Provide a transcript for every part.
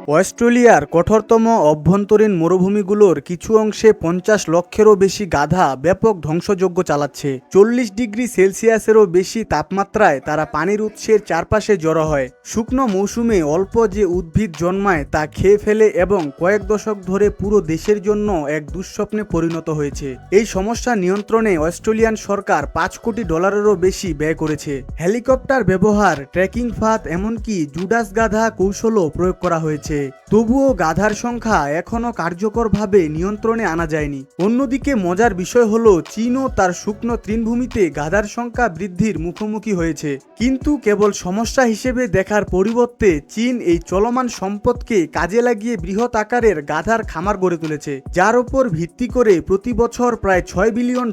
অস্ট্রেলিয়ার কঠোরতম অভ্যন্তরীণ মরুভূমিগুলোর কিছু অংশে 50 লক্ষেরও বেশি গাধা ব্যাপক ধ্বংসযজ্ঞ চালাচ্ছে। 40 ডিগ্রি সেলসিয়াসেরও বেশি তাপমাত্রায় তারা পানির উৎসের চারপাশে জড়ো হয়। শুকনো মৌসুমে অল্প যে উদ্ভিদ জন্মায় তা খেয়ে ফেলে এবং কয়েক দশক ধরে পুরো দেশের জন্য এক দুঃস্বপ্নে পরিণত হয়েছে। এই সমস্যা নিয়ন্ত্রণে অস্ট্রেলিয়ান সরকার $5 কোটি বেশি ব্যয় করেছে। হেলিকপ্টার ব্যবহার, ট্রেকিং ফাঁদ, এমনকি জুডাস গাধা কৌশলও প্রয়োগ করা হয়েছে। তবুও গাধার সংখ্যা এখনো কার্যকরভাবে নিয়ন্ত্রণে আনা যায়নি। অন্যদিকে মজার বিষয় হলো চীনও তার শুকনো তৃণভূমিতে গাধার সংখ্যা বৃদ্ধির মুখোমুখি হয়েছে। কিন্তু কেবল সমস্যা হিসেবে দেখার পরিবর্তে চীন এই চলমান সম্পদকে কাজে লাগিয়ে বৃহৎ আকারের গাধার খামার গড়ে তুলেছে, যার উপর ভিত্তি করে প্রতি বছর প্রায় $6 বিলিয়ন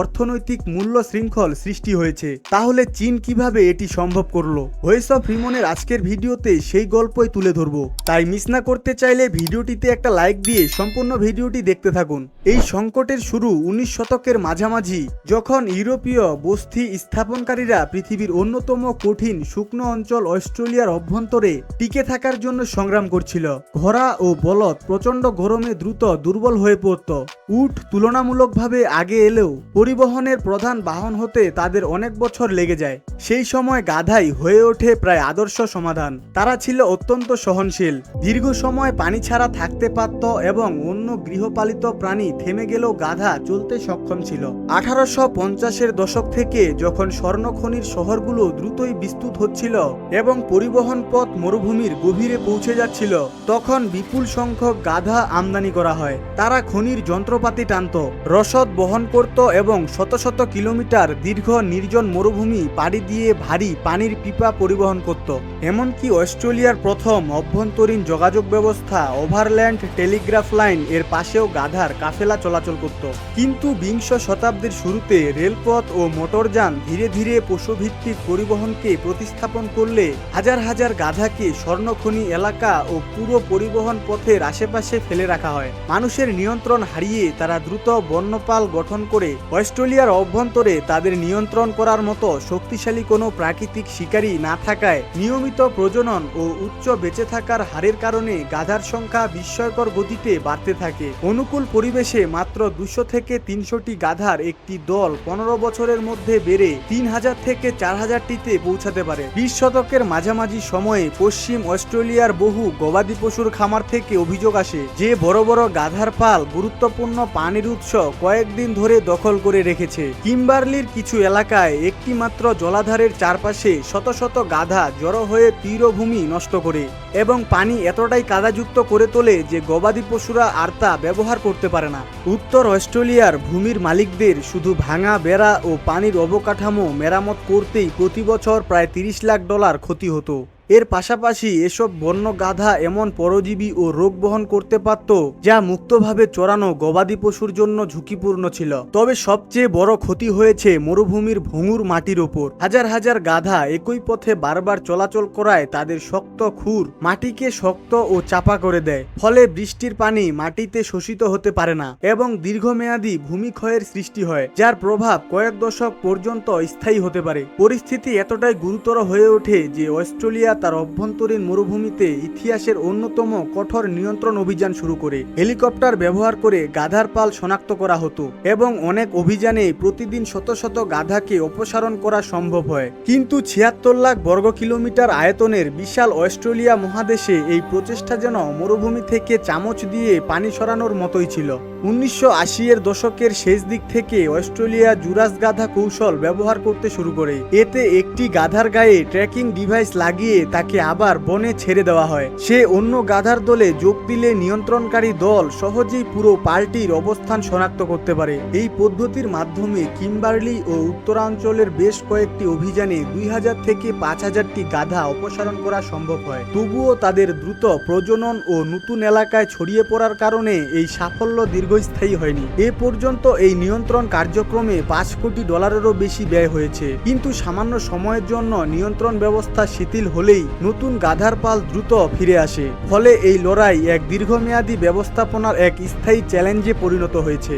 অর্থনৈতিক মূল্য শৃঙ্খল সৃষ্টি হয়েছে। তাহলে চীন কিভাবে এটি সম্ভব করলো? ভয়েস অফ রিমনের আজকের ভিডিওতে সেই গল্পই তুলে ধরবো। তাই মিস না করতে চাইলে ভিডিওটিতে একটা লাইক দিয়ে সম্পূর্ণ ভিডিওটি দেখতে থাকুন। এই সংকটের শুরু 19 শতকের মাঝামাঝি, যখন ইউরোপীয় বস্তি স্থাপনকারীরা পৃথিবীর অন্যতম কঠিন শুকনো অঞ্চল অস্ট্রেলিয়ার অভ্যন্তরে টিকে থাকার জন্য সংগ্রাম করছিল। ঘোড়া ও বলদ প্রচণ্ড গরমে দ্রুত দুর্বল হয়ে পড়ত। উট তুলনামূলকভাবে আগে এলেও পরিবহনের প্রধান বাহন হতে তাদের অনেক বছর লেগে যায়। সেই সময় গাধাই হয়ে ওঠে প্রায় আদর্শ সমাধান। তারা ছিল অত্যন্ত সহনশীল, দীর্ঘ সময় পানি ছাড়া থাকতে পারত এবং অন্য গৃহপালিত প্রাণী থেমে গেলেও গাধা চলতে সক্ষম ছিল। 1850-এর দশক থেকে যখন স্বর্ণখনির শহরগুলো দ্রুতই বিস্তৃত হচ্ছিল এবং পরিবহন পথ মরুভূমির গভীরে পৌঁছে যাচ্ছিল, তখন বিপুল সংখ্যক গাধা আমদানি করা হয়। তারা খনির যন্ত্রপাতি টানত, রসদ বহন করত এবং শত শত কিলোমিটার দীর্ঘ নির্জন মরুভূমি পাড়ি দিয়ে ভারী পানির পিপা পরিবহন করত। এমনকি অস্ট্রেলিয়ার প্রথম অভ্যন্তরীণ যোগাযোগ ব্যবস্থা ওভারল্যান্ড টেলিগ্রাফ লাইন এর পাশেও গাধার কাফেলা চলাচল করত। কিন্তু বিংশ শতাব্দীর শুরুতে রেলপথ ও মোটরযান ধীরে ধীরে পশুভিত্তিক পরিবহনকে প্রতিস্থাপন করলে হাজার হাজার গাধাকে স্বর্ণখনি এলাকা ও পুরো পরিবহন পথের আশেপাশে ফেলে রাখা হয়। মানুষের নিয়ন্ত্রণ হারিয়ে তারা দ্রুত বন্যপাল গঠন করে অস্ট্রেলিয়ার অভ্যন্তরে তাদের নিয়ন্ত্রণ করার মতো শক্তিশালী কোনো প্রাকৃতিক শিকারী না থাকায় নিয়মিত প্রজনন ও উচ্চ বেঁচে থাকার হারের কারণে গাধার সংখ্যা বিস্ময়কর গতিতে বাড়তে থাকে। অনুকূল পরিবেশে মাত্র 200 থেকে 300টি গাধার একটি দল 15 বছরের মধ্যে বেড়ে 3000 থেকে 4000টিতে পৌঁছাতে পারে। 20 শতকের মাঝামাঝি সময়ে পশ্চিম অস্ট্রেলিয়ার বহু গবাদি পশুর খামার থেকে অভিযোগ আসে যে বড় বড় গাধার পাল গুরুত্বপূর্ণ পানির উৎস কয়েকদিন ধরে দখল করে রেখেছে। কিম্বারলির কিছু এলাকায় একটি মাত্র জলাধারের চারপাশে শত শত গাধা জড়ো হয়ে তীরভূমি নষ্ট করে এবং পানি এতটাই কাদাযুক্ত করে তোলে যে গবাদি পশুরা আর তা ব্যবহার করতে পারে না। উত্তর অস্ট্রেলিয়ার ভূমির মালিকদের শুধু ভাঙা বেড়া ও পানির অবকাঠামো মেরামত করতেই প্রতি বছর প্রায় $30 লাখ ক্ষতি হতো। এর পাশাপাশি এসব বন্য গাধা এমন পরজীবী ও রোগ বহন করতে পারত যা মুক্তভাবে চড়ানো গবাদি পশুর জন্য ঝুঁকিপূর্ণ ছিল। তবে সবচেয়ে বড় ক্ষতি হয়েছে মরুভূমির ভঙ্গুর মাটির ওপর। হাজার হাজার গাধা একই পথে বারবার চলাচল করায় তাদের শক্ত খুর মাটিকে শক্ত ও চাপা করে দেয়, ফলে বৃষ্টির পানি মাটিতে শোষিত হতে পারে না এবং দীর্ঘমেয়াদী ভূমিক্ষয়ের সৃষ্টি হয়, যার প্রভাব কয়েক দশক পর্যন্ত স্থায়ী হতে পারে। পরিস্থিতি এতটাই গুরুতর হয়ে ওঠে যে অস্ট্রেলিয়া তার অভ্যন্তরীণ মরুভূমিতে ইতিহাসের অন্যতম কঠোর নিয়ন্ত্রণ অভিযান শুরু করে। হেলিকপ্টার ব্যবহার করে গাধার পাল শনাক্ত করা হতো এবং অনেক অভিযানে প্রতিদিন শত শত গাধাকে অপসারণ করা সম্ভব হয়। কিন্তু 76 লাখ বর্গ কিলোমিটার আয়তনের বিশাল অস্ট্রেলিয়া মহাদেশে এই প্রচেষ্টা যেন মরুভূমি থেকে চামচ দিয়ে পানি সরানোর মতোই ছিল। 1980-এর দশকের শেষ দিক থেকে অস্ট্রেলিয়া জুরাস গাধা কৌশল ব্যবহার করতে শুরু করে। এতে একটি গাধার গায়ে ট্র্যাকিং ডিভাইস লাগিয়ে তাকে আবার বনে ছেড়ে দেওয়া হয়। সে অন্য গাধার দলে যোগ দিলে নিয়ন্ত্রণকারী দল সহজেই পুরো পার্টির অবস্থান শনাক্ত করতে পারে। এই পদ্ধতির মাধ্যমে কিম্বারলি ও উত্তরাঞ্চলের বেশ কয়েকটি অভিযানে 2000 থেকে 5000টি গাধা অপসারণ করা সম্ভব হয়। তবুও তাদের দ্রুত প্রজনন ও নতুন এলাকায় ছড়িয়ে পড়ার কারণে এই সাফল্য দীর্ঘস্থায়ী হয়নি। এ পর্যন্ত এই নিয়ন্ত্রণ কার্যক্রমে $5 কোটি বেশি ব্যয় হয়েছে। কিন্তু সামান্য সময়ের জন্য নিয়ন্ত্রণ ব্যবস্থা শিথিল হলেই নতুন গাধার পাল দ্রুত ফিরে আসে। ফলে এই লড়াই এক দীর্ঘমেয়াদী ব্যবস্থাপনার এক স্থায়ী চ্যালেঞ্জে পরিণত হয়েছে।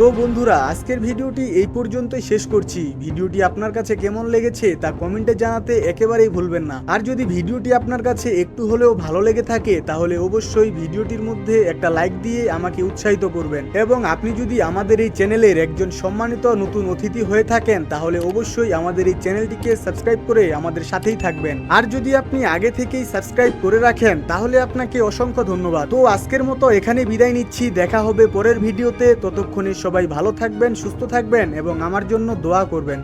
তো বন্ধুরা, আজকের ভিডিওটি এই পর্যন্তই শেষ করছি। ভিডিওটি আপনার কাছে কেমন লেগেছে তা কমেন্টে জানাতে একেবারেই ভুলবেন না। আর যদি ভিডিওটি আপনার কাছে একটু হলেও ভালো লেগে থাকে তাহলে অবশ্যই ভিডিওটির মধ্যে একটা লাইক দিয়ে আমাকে উৎসাহিত করবেন। এবং আপনি যদি আমাদের এই চ্যানেলের একজন সম্মানিত নতুন অতিথি হয়ে থাকেন তাহলে অবশ্যই আমাদের এই চ্যানেলটিকে সাবস্ক্রাইব করে আমাদের সাথেই থাকবেন। আর যদি আপনি আগে থেকেই সাবস্ক্রাইব করে রাখেন তাহলে আপনাকে অসংখ্য ধন্যবাদ। তো আজকের মতো এখানে বিদায় নিচ্ছি, দেখা হবে পরের ভিডিওতে। ততক্ষণে সবাই ভালো থাকবেন, সুস্থ থাকবেন এবং আমার জন্য দোয়া করবেন।